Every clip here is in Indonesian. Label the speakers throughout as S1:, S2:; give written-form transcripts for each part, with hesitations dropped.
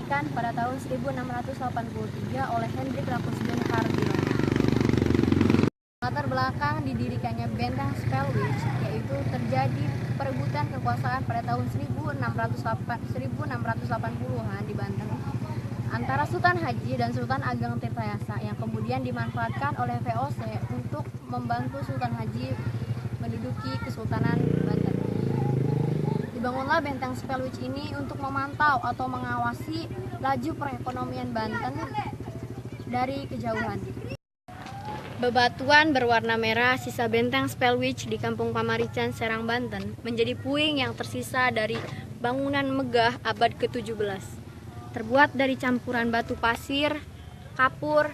S1: didirikan pada tahun 1683 oleh Hendrik Racus Jan Cardinal. Latar belakang didirikannya benteng Spellwich yaitu terjadi perebutan kekuasaan pada tahun 1680-an di Banten antara Sultan Haji dan Sultan Ageng Tirtayasa yang kemudian dimanfaatkan oleh VOC untuk membantu Sultan Haji menduduki Kesultanan Banten. Dibangunlah benteng Spellwich ini untuk memantau atau mengawasi laju perekonomian Banten dari kejauhan. Bebatuan berwarna merah sisa benteng Spellwich di Kampung Pamarican, Serang, Banten menjadi puing yang tersisa dari bangunan megah abad ke-17. Terbuat dari campuran batu pasir, kapur,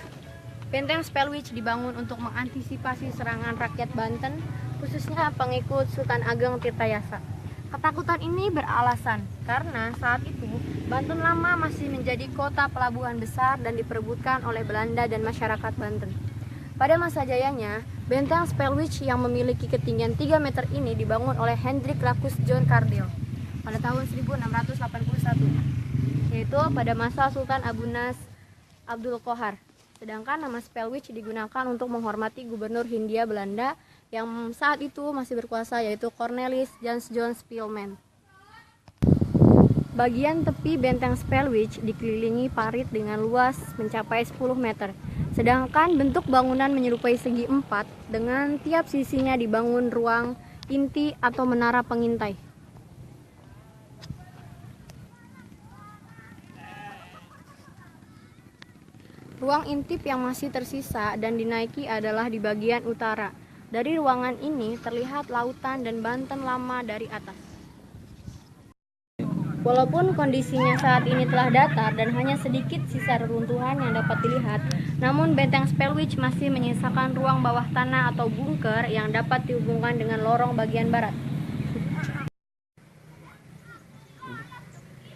S1: benteng Spellwich dibangun untuk mengantisipasi serangan rakyat Banten, khususnya pengikut Sultan Ageng Tirtayasa. Ketakutan ini beralasan karena saat itu Banten Lama masih menjadi kota pelabuhan besar dan diperebutkan oleh Belanda dan masyarakat Banten. Pada masa jayanya, benteng Spellwich yang memiliki ketinggian 3 meter ini dibangun oleh Hendrik Racus Jan Cardinal pada tahun 1681, yaitu pada masa Sultan Abu Nas Abdul Qohar. Sedangkan nama Spellwich digunakan untuk menghormati gubernur Hindia Belanda yang saat itu masih berkuasa, yaitu Cornelis Jansz John Spilman. Bagian tepi benteng Spellwich dikelilingi parit dengan luas mencapai 10 meter. Sedangkan bentuk bangunan menyerupai segi empat dengan tiap sisinya dibangun ruang inti atau menara pengintai. Ruang intip yang masih tersisa dan dinaiki adalah di bagian utara. Dari ruangan ini terlihat lautan dan Banten Lama dari atas. Walaupun kondisinya saat ini telah datar dan hanya sedikit sisa reruntuhan yang dapat dilihat, namun benteng Spellwich masih menyisakan ruang bawah tanah atau bunker yang dapat dihubungkan dengan lorong bagian barat.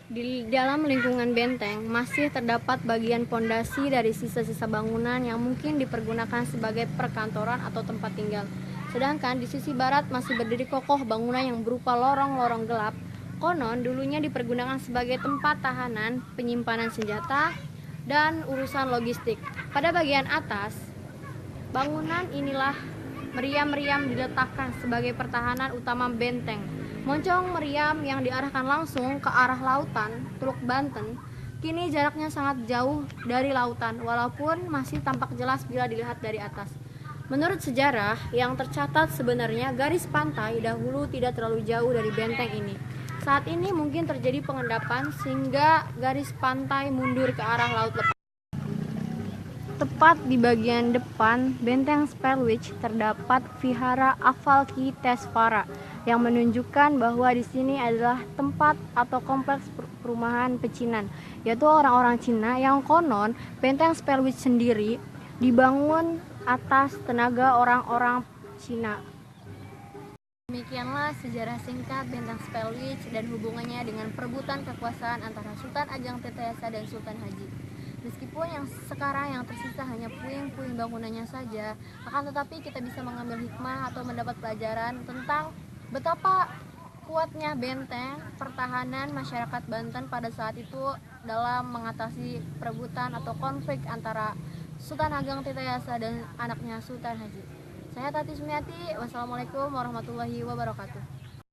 S1: Di dalam lingkungan benteng masih terdapat bagian pondasi dari sisa-sisa bangunan yang mungkin dipergunakan sebagai perkantoran atau tempat tinggal. Sedangkan di sisi barat masih berdiri kokoh bangunan yang berupa lorong-lorong gelap. Konon dulunya dipergunakan sebagai tempat tahanan, penyimpanan senjata, dan urusan logistik. Pada bagian atas, bangunan inilah meriam-meriam diletakkan sebagai pertahanan utama benteng. Moncong meriam yang diarahkan langsung ke arah lautan, Teluk Banten, kini jaraknya sangat jauh dari lautan, walaupun masih tampak jelas bila dilihat dari atas. Menurut sejarah, yang tercatat sebenarnya garis pantai dahulu tidak terlalu jauh dari benteng ini. Saat ini mungkin terjadi pengendapan sehingga garis pantai mundur ke arah laut lepas. Tepat di bagian depan benteng Spellwich terdapat Vihara Avalokitesvara yang menunjukkan bahwa di sini adalah tempat atau kompleks perumahan pecinan, yaitu orang-orang Cina yang konon benteng Spellwich sendiri dibangun atas tenaga orang-orang Cina. Demikianlah sejarah singkat benteng Spellwich dan hubungannya dengan perebutan kekuasaan antara Sultan Ageng Tirtayasa dan Sultan Haji. Meskipun yang sekarang yang tersisa hanya puing-puing bangunannya saja, akan tetapi kita bisa mengambil hikmah atau mendapat pelajaran tentang betapa kuatnya benteng pertahanan masyarakat Banten pada saat itu dalam mengatasi perebutan atau konflik antara Sultan Ageng Tirtayasa dan anaknya Sultan Haji. Saya Tati Sumiati, wassalamualaikum warahmatullahi wabarakatuh.